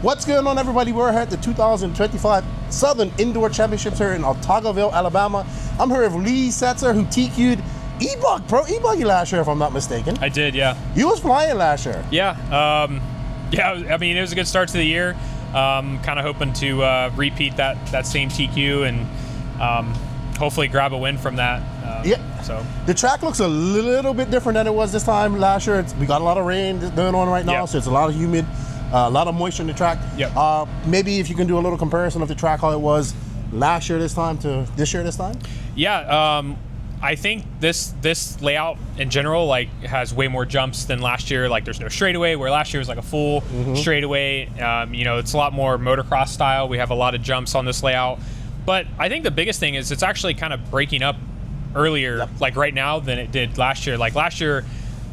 What's going on, everybody? We're here at the 2025 Southern Indoor Championships here in Ottaville, Alabama. I'm here with Lee Setzer, who TQ'd E-Buggy last year, if I'm not mistaken. I did, yeah. You was flying last year. Yeah, I mean, it was a good start to the year. Kind of hoping to repeat that same TQ and hopefully grab a win from that. So the track looks a little bit different than it was this time last year. We got a lot of rain going on right now, so it's a lot of humid, a lot of moisture in the track. Maybe if you can do a little comparison of the track, how it was last year this time to this year this time. Yeah, I think this layout in general like has way more jumps than last year. Like there's no straightaway, where last year was like a full straightaway. You know, it's a lot more motocross style. We have a lot of jumps on this layout. But I think the biggest thing is it's actually kind of breaking up earlier, like right now, than it did last year. Like last year,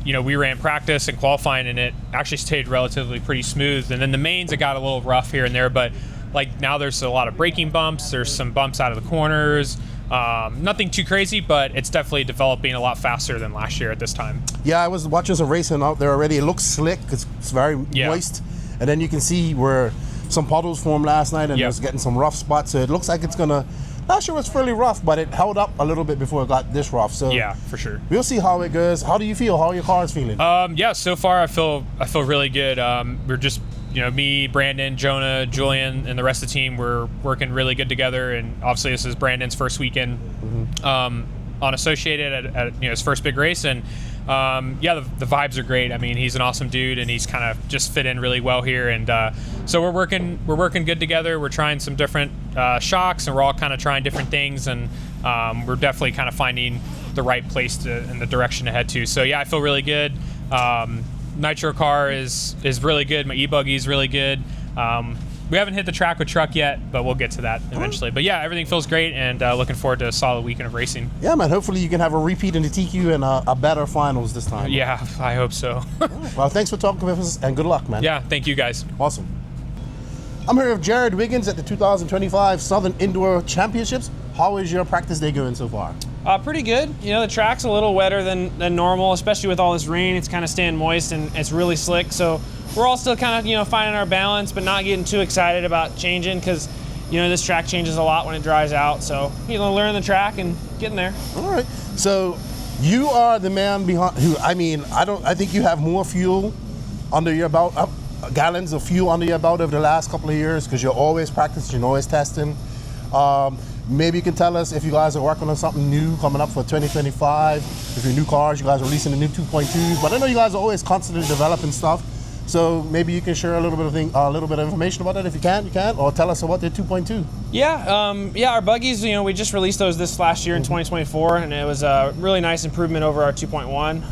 you know, we ran practice and qualifying and it actually stayed relatively pretty smooth. And then the mains, it got a little rough here and there, but like now there's a lot of braking bumps. There's some bumps out of the corners. Nothing too crazy, but it's definitely developing a lot faster than last year at this time. Yeah, I was watching some racing out there already. It looks slick because it's very moist. And then you can see where some puddles formed last night and it's getting some rough spots. So it looks like it's gonna, last year was fairly rough, but it held up a little bit before it got this rough. So yeah, for sure. We'll see how it goes. How do you feel? How are your cars feeling? Yeah, so far I feel really good. We're just, you know, me, Brandon, Jonah, Julian, and the rest of the team, we're working really good together. And obviously this is Brandon's first weekend on Associated at you know, his first big race. And yeah, the vibes are great. I mean, he's an awesome dude, and he's kind of just fit in really well here. And so we're working good together. We're trying some different shocks, and we're all kind of trying different things. And we're definitely kind of finding the right place and the direction to head to. So yeah, I feel really good. Nitro car is really good. My e-buggy is really good. We haven't hit the track with truck yet, but we'll get to that eventually. But yeah, everything feels great, and looking forward to a solid weekend of racing. Yeah, man. Hopefully you can have a repeat in the TQ and a better finals this time. Yeah, I hope so. Well, thanks for talking with us, and good luck, man. Yeah, thank you guys. Awesome. I'm here with Wiggins at the 2025 Southern Indoor Championships. How is your practice day going so far? Pretty good. You know, the track's a little wetter than normal, especially with all this rain. It's kind of staying moist and it's really slick. So we're all still kind of, you know, finding our balance, but not getting too excited about changing because, you know, this track changes a lot when it dries out. So, you know, learn the track and getting there. All right. So you are the man behind who, I mean, I think you have more fuel under your belt, gallons of fuel under your belt over the last couple of years because you're always practicing, you're always testing. Maybe you can tell us if you guys are working on something new coming up for 2025. If your new cars, you guys are releasing the new 2.2s. But I know you guys are always constantly developing stuff. So maybe you can share a little bit of information about that. If you can, or tell us about the 2.2. Yeah, our buggies. You know, we just released those this last year in 2024, and it was a really nice improvement over our 2.1.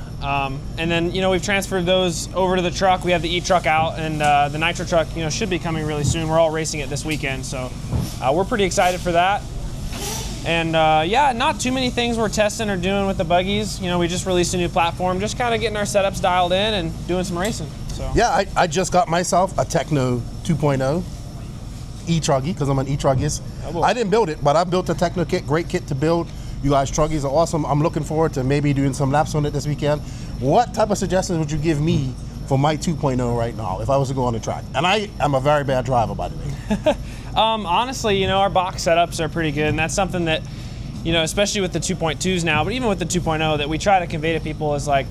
And then, you know, we've transferred those over to the truck. We have the e-truck out, and the nitro truck, you know, should be coming really soon. We're all racing it this weekend, so we're pretty excited for that. And yeah, not too many things we're testing or doing with the buggies. You know, we just released a new platform, just kind of getting our setups dialed in and doing some racing. So yeah, I just got myself a Techno 2.0 e-truggy because I'm an e-truggist. I didn't build it, but I built a Techno kit, great kit to build. You guys truggies are awesome. I'm looking forward to maybe doing some laps on it this weekend. What type of suggestions would you give me for my 2.0 right now if I was to go on the track? And I am a very bad driver, by the way. Honestly, you know, our box setups are pretty good, and that's something that, you know, especially with the 2.2s now, but even with the 2.0, that we try to convey to people is like,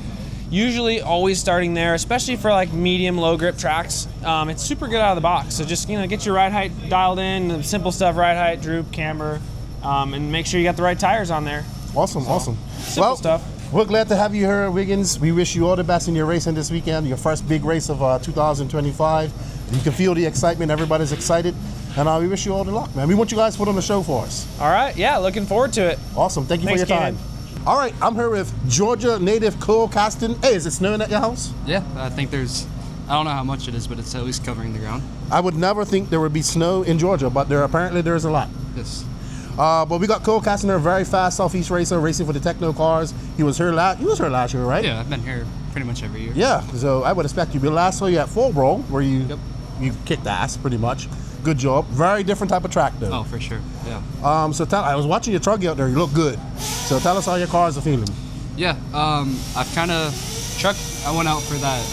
usually always starting there, especially for like medium, low grip tracks. It's super good out of the box. So just, you know, get your ride height dialed in, the simple stuff, ride height, droop, camber, and make sure you got the right tires on there. Awesome, awesome. Simple stuff. We're glad to have you here, Wiggins. We wish you all the best in your racing this weekend, your first big race of 2025. You can feel the excitement. Everybody's excited. And we wish you all the luck, man. We want you guys to put on the show for us. All right. Yeah, looking forward to it. Awesome. Thank you for your time. All right. I'm here with Georgia native Cole Caston. Hey, is it snowing at your house? Yeah, I think there's, I don't know how much it is, but it's at least covering the ground. I would never think there would be snow in Georgia, but apparently there's a lot. Yes. But we got Cole Caston, a very fast Southeast racer, racing for the Techno cars. He was here last year, right? Yeah, I've been here pretty much every year. Yeah, so I would expect you. But last saw you at Fullbro, where you kicked ass pretty much. Good job. Very different type of track though. Oh, for sure. Yeah. So I was watching your truck out there. You look good. So tell us how your cars are feeling. Yeah. I've kind of I went out for that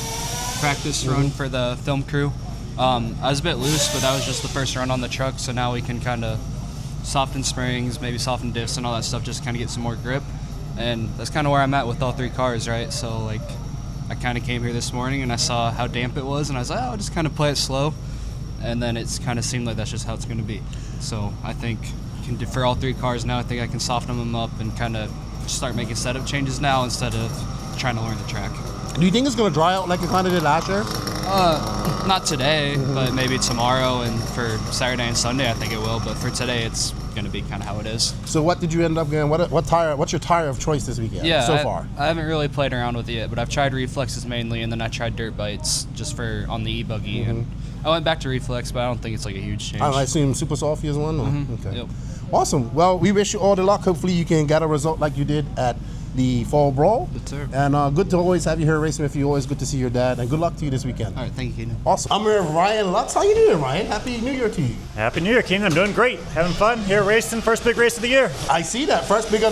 practice run for the film crew I was a bit loose, but that was just the first run on the truck, so now we can kind of soften springs, maybe soften diffs and all that stuff, just kind of get some more grip. And that's kind of where I'm at with all 3 cars, right? So, like, I kind of came here this morning and I saw how damp it was, and I was like, oh, I'll just kind of play it slow. And then it's kind of seemed like that's just how it's going to be. So I think for all 3 cars now, I think I can soften them up and kind of start making setup changes now instead of trying to learn the track. Do you think it's going to dry out like it kind of did last year? Not today, but maybe tomorrow, and for Saturday and Sunday I think it will, but for today it's going to be kind of how it is. So what did you end up getting? What tire? What's your tire of choice this weekend so far? I haven't really played around with it yet, but I've tried reflexes mainly, and then I tried dirt bites just for on the e-buggy, and I went back to reflex, but I don't think it's like a huge change. I assume Super Sophie is one? Okay. Yep. Awesome. Well, we wish you all the luck. Hopefully you can get a result like you did at the Fall Brawl. Good, sir. And good to always have you here racing with you. Always good to see your dad. And good luck to you this weekend. All right, thank you, Keenan. Awesome. I'm here with Ryan Lutz. How you doing, Ryan? Happy New Year to you. Happy New Year, Keenan. I'm doing great. Having fun here racing. First big race of the year. I see that. First big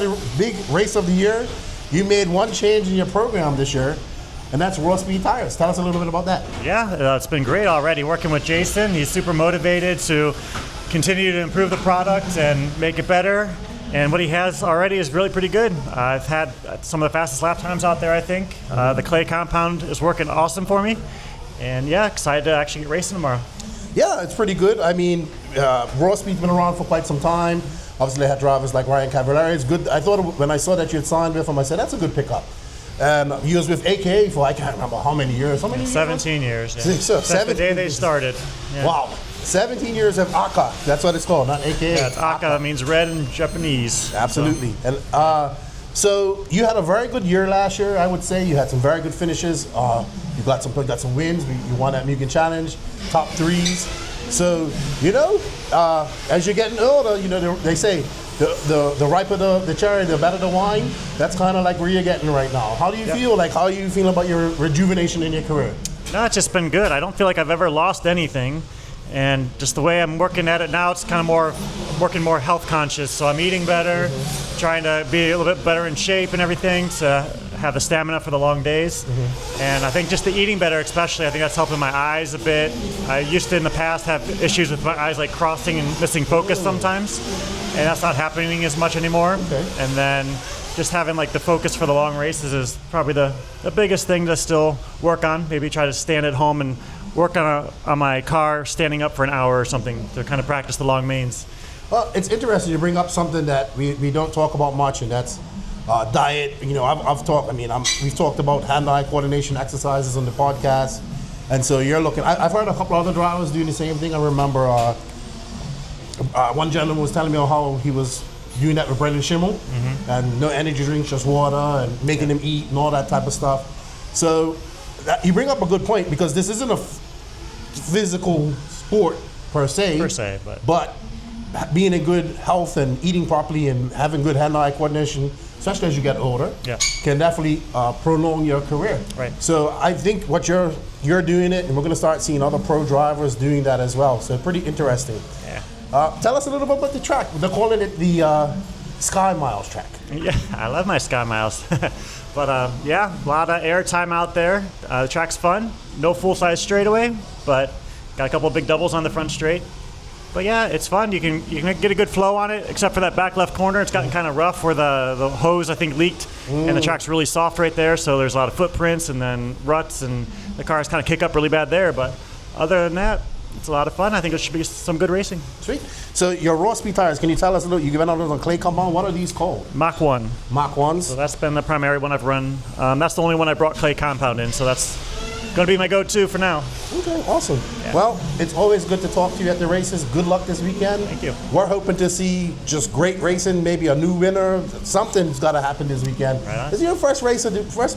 race of the year. You made one change in your program this year, and that's Raw Speed Tires. Tell us a little bit about that. Yeah, it's been great already working with Jason. He's super motivated to continue to improve the product and make it better. And what he has already is really pretty good. I've had some of the fastest lap times out there, I think. The clay compound is working awesome for me. And yeah, excited to actually get racing tomorrow. Yeah, it's pretty good. I mean, Raw Speed's been around for quite some time. Obviously, they had drivers like Ryan Cavallari. It's good. I thought when I saw that you had signed with him, I said, that's a good pickup. And he was with AKA for I can't remember how many years. How many years? 17 years. Yeah. Since the day they started. Yeah. Wow. 17 years of AKA. That's what it's called, not AKA. Yeah, it's AKA. That means red in Japanese. Absolutely. So. And so you had a very good year last year, I would say. You had some very good finishes. You got some wins. You won that Mugen Challenge, top 3s. So, as you're getting older, they say the riper the cherry, the better the wine. That's kind of like where you're getting right now. How do you feel? Like, how are you feeling about your rejuvenation in your career? No, it's just been good. I don't feel like I've ever lost anything. And just the way I'm working at it now, it's kind of working more health conscious. So I'm eating better, trying to be a little bit better in shape and everything to have the stamina for the long days. And I think just the eating better especially, I think that's helping my eyes a bit. I used to in the past have issues with my eyes like crossing and missing focus sometimes. And that's not happening as much anymore. And then just having like the focus for the long races is probably the biggest thing to still work on. Maybe try to stand at home and work on my car standing up for an hour or something to kind of practice the long mains. Well, it's interesting you bring up something that we don't talk about much, and that's diet. We've talked about hand-eye coordination exercises on the podcast, and so you're looking. I've heard a couple other drivers doing the same thing. I remember one gentleman was telling me how he was doing that with Brendan Schimmel, and no energy drinks, just water, and making him eat and all that type of stuff. So you bring up a good point, because this isn't a physical sport per se, but being in good health and eating properly and having good hand-eye coordination, especially as you get older, can definitely prolong your career. Right. So I think what you're doing it, and we're going to start seeing other pro drivers doing that as well. So pretty interesting. Yeah. Tell us a little bit about the track. They're calling it the Sky Miles track. Yeah, I love my Sky Miles. But a lot of air time out there. The track's fun. No full-size straightaway, but got a couple of big doubles on the front straight. But yeah, it's fun. You can get a good flow on it, except for that back left corner. It's gotten kind of rough where the hose, I think, leaked, and the track's really soft right there, so there's a lot of footprints and then ruts, and the cars kind of kick up really bad there. But other than that, it's a lot of fun. I think it should be some good racing. Sweet. So your Raw Speed tires, can you tell us a little, you given out those on clay compound, what are these called? Mach 1. Mach 1s? So that's been the primary one I've run. That's the only one I brought clay compound in, so that's going to be my go-to for now. Okay, awesome. Yeah. Well, it's always good to talk to you at the races. Good luck this weekend. Thank you. We're hoping to see just great racing, maybe a new winner. Something's got to happen this weekend. Right on. This is your first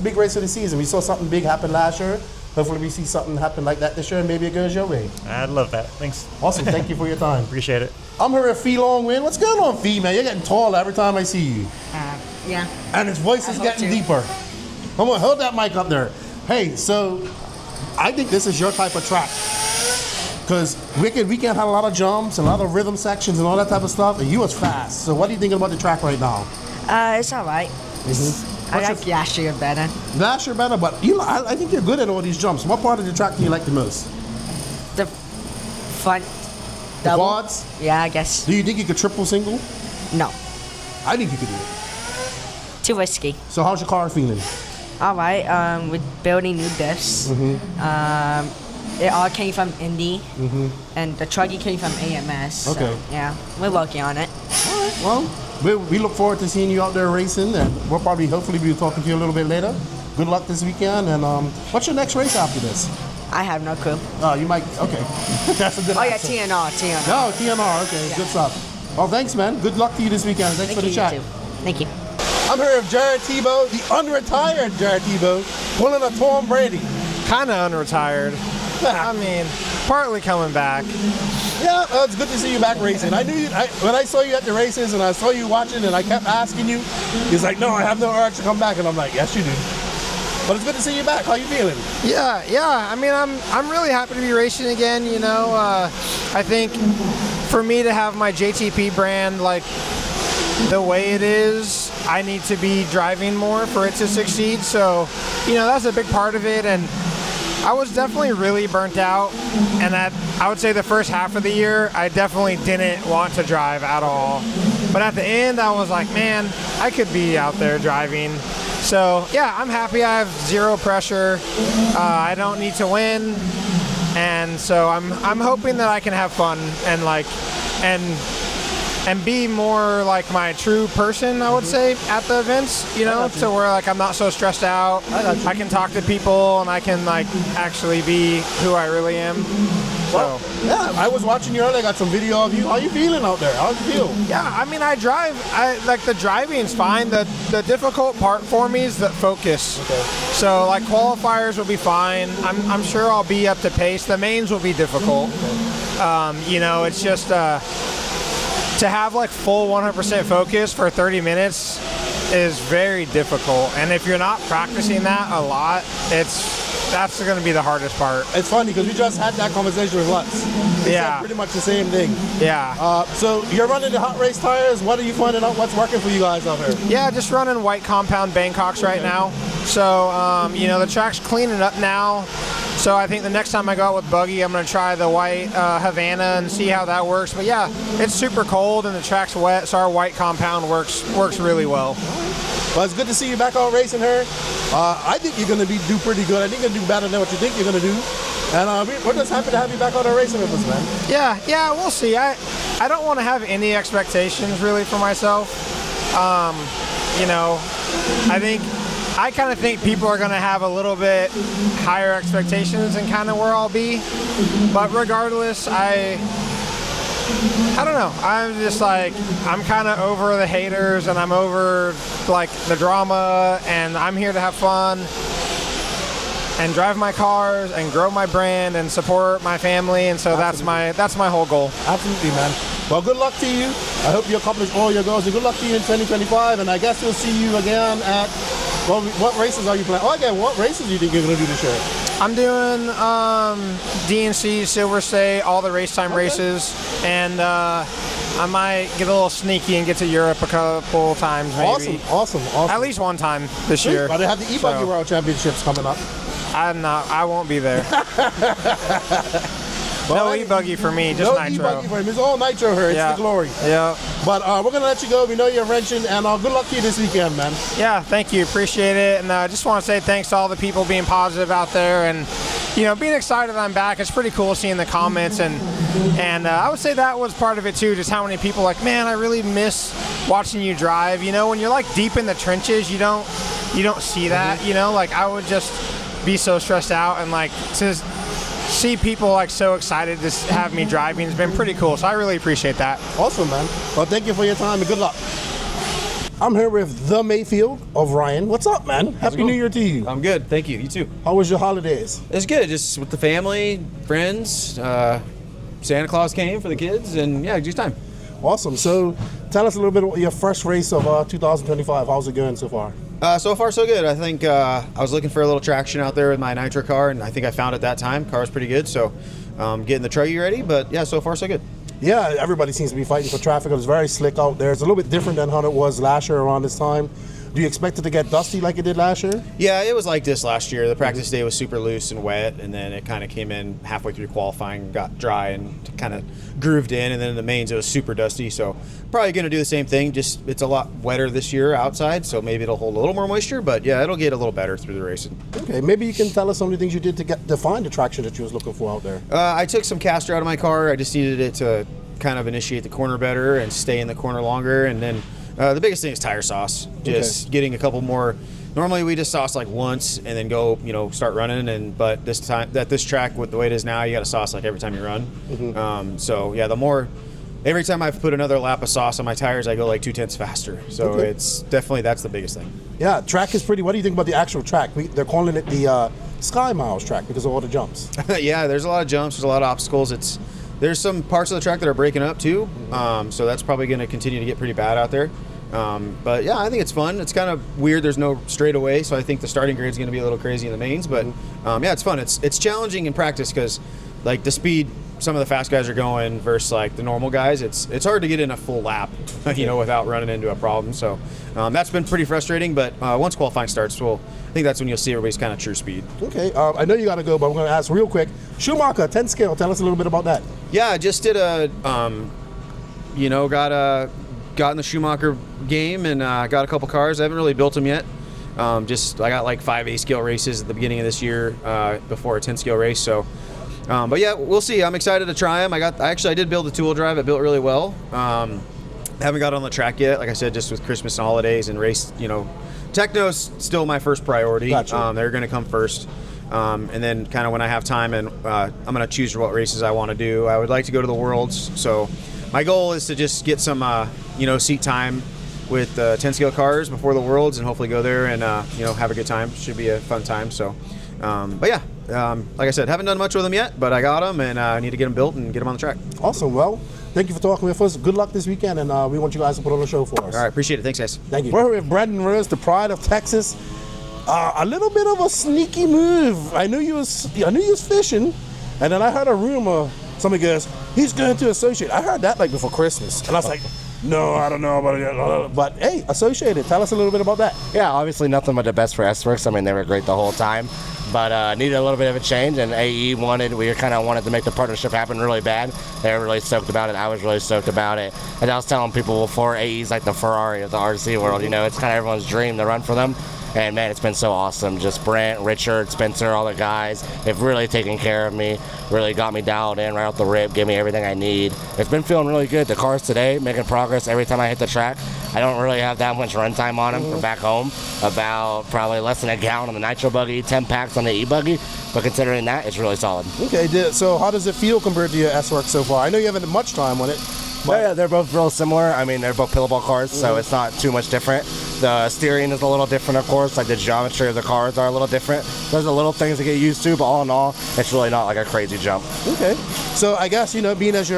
big race of the season. We saw something big happen last year. Hopefully we see something happen like that this year, and maybe it goes your way. I'd love that. Thanks. Awesome. Thank you for your time. Appreciate it. I'm here at Fee Long Win. What's going on, Fee, man? You're getting taller every time I see you. Yeah. And his voice is getting deeper. Come on, hold that mic up there. Hey, so I think this is your type of track. Because Weekend had a lot of jumps and a lot of rhythm sections and all that type of stuff, and you was fast. So what are you thinking about the track right now? It's all right. I like last year better. Last year better, but I think you're good at all these jumps. What part of the track do you like the most? The front The double. quads? Yeah, I guess. Do you think you could triple single? No, I think you could do it. too risky. So how's your car feeling? All right, we're building new diffs. It all came from Indy, and the trucky came from AMS. So, Okay. yeah, we're working on it. Well, we look forward to seeing you out there racing, and we'll probably, hopefully, be talking to you a little bit later. Good luck this weekend, and what's your next race after this? I have no clue. Oh, you might, okay. That's a good Oh yeah, answer. TNR. No, TNR, okay, Yeah. good stuff. Well, thanks, man. Good luck to you this weekend. Thanks for the you chat. too. Thank you. I'm here with Jared Tebo, the unretired Jared Tebo, pulling a Tom Brady. Kind of unretired. I mean, partly coming back. Yeah, it's good to see you back racing. I knew you, when I saw you at the races and I saw you watching and I kept asking you, he's like, no, I have no urge to come back. And I'm like, yes, you do. But it's good to see you back. How you feeling? Yeah. I mean, I'm really happy to be racing again. You know, I think for me to have my JTP brand like the way it is, I need to be driving more for it to succeed. So, you know, that's a big part of it. And I was definitely really burnt out, and I would say the first half of the year, I definitely didn't want to drive at all. But at the end, I was like, man, I could be out there driving. So yeah, I'm happy. I have zero pressure. I don't need to win, and so I'm hoping that I can have fun and be more like my true person, I would say, at the events, you know, to where like I'm not so stressed out. I can talk to people and I can like actually be who I really am. So Yeah, I was watching you earlier. I got some video of you. How you feeling out there? How you feel? yeah, I mean, I like the driving's fine. The difficult part for me is the focus. Okay. So like qualifiers will be fine. I'm sure I'll be up to pace. The mains will be difficult. You know, it's just to have like full 100% focus for 30 minutes is very difficult. And if you're not practicing that a lot, that's going to be the hardest part. It's funny because we just had that conversation with Lutz. He Yeah. said pretty much the same thing. Yeah. So you're running the hot race tires. What are you finding out? What's working for you guys out here? Yeah, just running white compound Bangkoks right now. So, you know, the track's cleaning up now. So I think the next time I go out with buggy, I'm going to try the white Havana and see how that works. But yeah, it's super cold and the track's wet, so our white compound works really well. Well, it's good to see you back out racing her. I think you're going to do pretty good. I think you're going to do better than what you think you're going to do. And we're just happy to have you back out there racing with us, man. Yeah, we'll see. I don't want to have any expectations really for myself. You know, I kind of think people are going to have a little bit higher expectations than kind of where I'll be. But regardless, I don't know. I'm just like, I'm kind of over the haters and I'm over like the drama, and I'm here to have fun and drive my cars and grow my brand and support my family. And so that's my whole goal. Absolutely, man. Well, good luck to you. I hope you accomplish all your goals, and good luck to you in 2025. And I guess we'll see you again at, well, what races are you planning? Oh, again, what races do you think you're going to do this year? I'm doing DNC, Silver State, all the race time races, and I might get a little sneaky and get to Europe a couple times maybe. Awesome. At least one time this year. But they have the E-Buggy So- World Championships coming up. I won't be there. No e-buggy for me, just No nitro. E-Buggy for him. It's all nitro here. It's Yeah. the glory. Yeah. But we're going to let you go. We know you're wrenching, and good luck to you this weekend, man. Yeah, thank you. Appreciate it. And I just want to say thanks to all the people being positive out there and, you know, being excited that I'm back. It's pretty cool seeing the comments. And I would say that was part of it, too, just how many people like, man, I really miss watching you drive. You know, when you're, like, deep in the trenches, you don't see that, you know? Like, I would just be so stressed out, and, like, to see people, like, so excited to have me driving has been pretty cool. So I really appreciate that. Awesome, man. Well, thank you for your time, and good luck. I'm here with the Mayfield of Ryan. What's up, man? Happy New Year to you. I'm good, thank you. You too. How was your holidays? It's good, just with the family, friends. Santa Claus came for the kids, and yeah, just time. Awesome. So tell us a little bit about your first race of 2025. How's it going so far? So far, so good. I think I was looking for a little traction out there with my nitro car, and I think I found it that time. Car was pretty good, so getting the truggy ready. But yeah, so far, so good. Yeah, everybody seems to be fighting for traffic. It was very slick out there. It's a little bit different than how it was last year around this time. Do you expect it to get dusty like it did last year? Yeah, it was like this last year. The practice day was super loose and wet, and then it kind of came in halfway through qualifying, got dry and kind of grooved in, and then in the mains it was super dusty. So probably going to do the same thing, just it's a lot wetter this year outside, so maybe it'll hold a little more moisture, but yeah, it'll get a little better through the racing. Okay, maybe you can tell us some of the things you did to find the traction that you was looking for out there. I took some caster out of my car. I just needed it to kind of initiate the corner better and stay in the corner longer, and then the biggest thing is tire sauce. Just getting a couple more. Normally we just sauce like once and then go, start running. But this time, at this track with the way it is now, you got to sauce like every time you run. So yeah, every time I've put another lap of sauce on my tires, I go like 2/10 faster. So it's definitely, that's the biggest thing. Yeah, track is pretty. What do you think about the actual track? They're calling it the Sky Miles track because of all the jumps. Yeah, there's a lot of jumps. There's a lot of obstacles. There's some parts of the track that are breaking up too. So that's probably going to continue to get pretty bad out there. But yeah, I think it's fun. It's kind of weird. There's no straightaway, so I think the starting grade is going to be a little crazy in the mains. But yeah, it's fun. It's challenging in practice because like the speed some of the fast guys are going versus like the normal guys, it's hard to get in a full lap, without running into a problem. So that's been pretty frustrating. But once qualifying starts, I think that's when you'll see everybody's kind of true speed. Okay, I know you got to go, but I'm going to ask real quick. Schumacher 10 scale. Tell us a little bit about that. Yeah, I just did got in the Schumacher game and got a couple cars. I haven't really built them yet. I got like 5 8-scale races at the beginning of this year before a 10-scale race. So, but yeah, we'll see. I'm excited to try them. I did build a 2-wheel drive. It built really well. Haven't got on the track yet. Like I said, just with Christmas and holidays and race, Techno's still my first priority. Gotcha. They're going to come first. And then kind of when I have time and I'm going to choose what races I want to do. I would like to go to the Worlds. So my goal is to just get some, seat time with 10-scale cars before the Worlds and hopefully go there and, have a good time. Should be a fun time. So, but yeah, like I said, haven't done much with them yet, but I got them and I need to get them built and get them on the track. Awesome. Well, thank you for talking with us. Good luck this weekend, and we want you guys to put on the show for us. All right, appreciate it. Thanks, guys. Thank you. We're with Brandon Rose, the pride of Texas. A little bit of a sneaky move. I knew you was fishing, and then I heard a rumor. Somebody goes, he's going to Associate. I heard that like before Christmas, and I was like, no, I don't know about it. But hey, Associated, tell us a little bit about that. Yeah, obviously nothing but the best for S-Works. I mean, they were great the whole time, but needed a little bit of a change, and AE we kind of wanted to make the partnership happen really bad. They were really stoked about it. I was really stoked about it. And I was telling people before, AE's like the Ferrari of the RC world. It's kind of everyone's dream to run for them. And man, it's been so awesome. Just Brent, Richard, Spencer, all the guys have really taken care of me, really got me dialed in right off the rip, gave me everything I need. It's been feeling really good. The cars today, making progress every time I hit the track. I don't really have that much run time on them from back home, about probably less than a gallon on the nitro buggy, 10 packs on the e-buggy, but considering that, it's really solid. Okay, so how does it feel compared to your S-Works so far? I know you haven't had much time on it. Yeah, they're both real similar. I mean, they're both pillowball cars, so it's not too much different. The steering is a little different, of course. Like the geometry of the cars are a little different. There's the little things to get used to, but all in all, it's really not like a crazy jump. Okay. So I guess, being as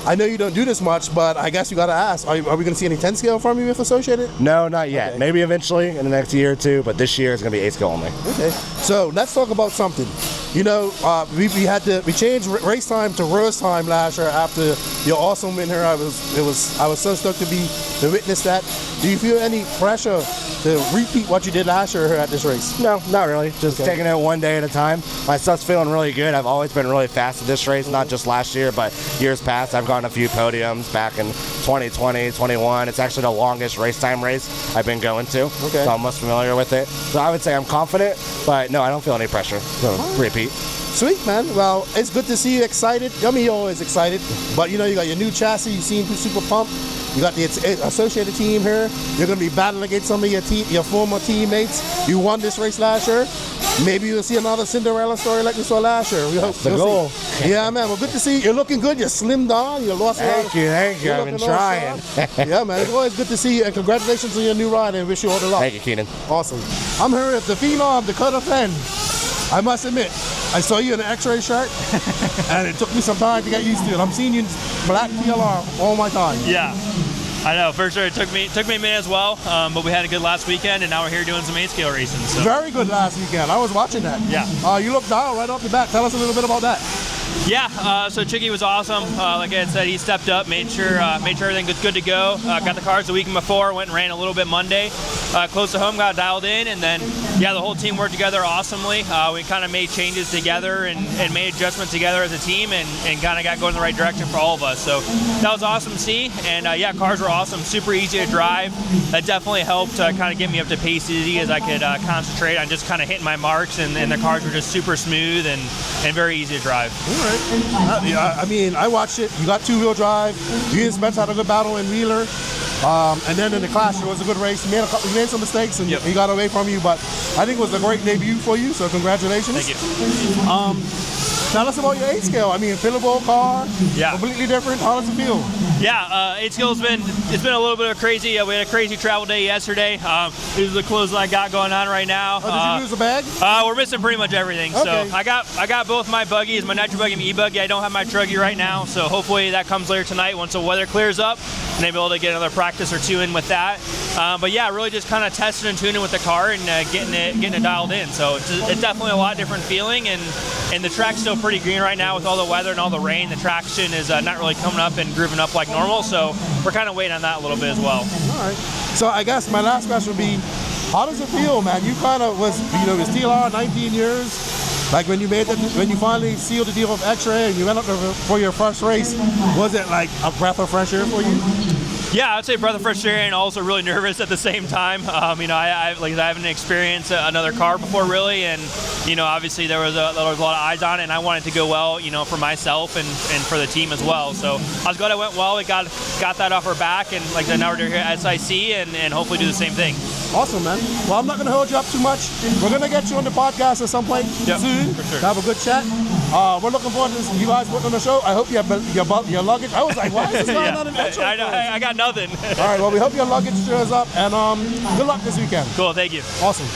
I know you don't do this much, but I guess you got to ask, are we going to see any 10 scale from you with Associated? No, not yet. Okay. Maybe eventually in the next year or two, but this year is going to be 8 scale only. Okay. So let's talk about something. We changed race time to Rose time last year after your awesome win here. I was so stoked to witness that. Do you feel any pressure to repeat what you did last year here at this race? No, not really. Just taking it one day at a time. My stuff's feeling really good. I've always been really fast at this race, not just last year, but years past. I've gotten a few podiums back in 2020, 21. It's actually the longest race time race I've been going to, so I'm most familiar with it. So I would say I'm confident, but no, I don't feel any pressure to repeat. Sweet, man. Well, it's good to see you excited. You're always excited. But you got your new chassis. You seem super pumped. You got the Associated team here. You're going to be battling against some of your former teammates. You won this race last year. Maybe you'll see another Cinderella story like we saw last year. We hope. That's the goal. Yeah, man. Well, good to see you. You're looking good. You're slimmed down. You lost. Thank you. I've been trying. Yeah, man. It's always good to see you. And congratulations on your new ride. And wish you all the luck. Thank you, Keenan. Awesome. I'm here at the Phenom Dakota 10. I must admit, I saw you in an X-ray shirt, and it took me some time to get used to it. I'm seeing you in black TLR all my time. Yeah, I know, for sure. It took me a minute as well, but we had a good last weekend, and now we're here doing some 8-scale racing. So. Very good last weekend. I was watching that. Yeah. You looked down right off the bat. Tell us a little bit about that. Yeah, so Chicky was awesome. Like I said, he stepped up, made sure everything was good to go. Got the cars the weekend before, went and ran a little bit Monday. Close to home, got dialed in, and then yeah, the whole team worked together awesomely. We kind of made changes together and made adjustments together as a team, and kind of got going in the right direction for all of us. So that was awesome to see, and yeah, cars were awesome, super easy to drive. That definitely helped kind of get me up to pace easy as I could concentrate on just kind of hitting my marks, and the cars were just super smooth and very easy to drive. All right. I mean, I watched it. You got two-wheel drive. You and Spence had a good battle in Wheeler. And then in the Clash, it was a good race. You made some mistakes, and he got away from you, but I think it was a great debut for you, so congratulations. Thank you. Tell us about your 8-scale. I mean, fillable car, yeah, completely different. How does it feel? Yeah, 8-scale's been a little bit of crazy. We had a crazy travel day yesterday. These are the clothes that I got going on right now. Oh, did you lose a bag? We're missing pretty much everything. Okay. So I got both my buggies, my nitro buggy and e-buggy. I don't have my truggy right now, so hopefully that comes later tonight once the weather clears up, and maybe able to get another practice or two in with that. But yeah, really just kind of testing and tuning with the car and getting it dialed in. So it's definitely a lot different feeling, and the track's still pretty green right now with all the weather and all the rain. The traction is not really coming up and grooving up like normal, so we're kind of waiting on that a little bit as well. All right. So I guess my last question would be, how does it feel, man? You kind of was, with TLR 19 years. Like when you finally sealed the deal with X-Ray and you went up there for your first race, was it like a breath of fresh air for you? Yeah, I'd say breath of fresh air and also really nervous at the same time. I haven't experienced another car before really, and obviously there was a lot of eyes on it, and I wanted to go well, for myself and for the team as well. So I was glad it went well. We got that off our back, and like I said, now we're here at SIC and hopefully do the same thing. Awesome, man. Well, I'm not going to hold you up too much. We're going to get you on the podcast at some point soon. For sure. Have a good chat. We're looking forward to you guys putting on the show. I hope you have your luggage. I was like, why is this guy not in that show? I got nothing. All right, well, we hope your luggage shows up, and good luck this weekend. Cool, thank you. Awesome.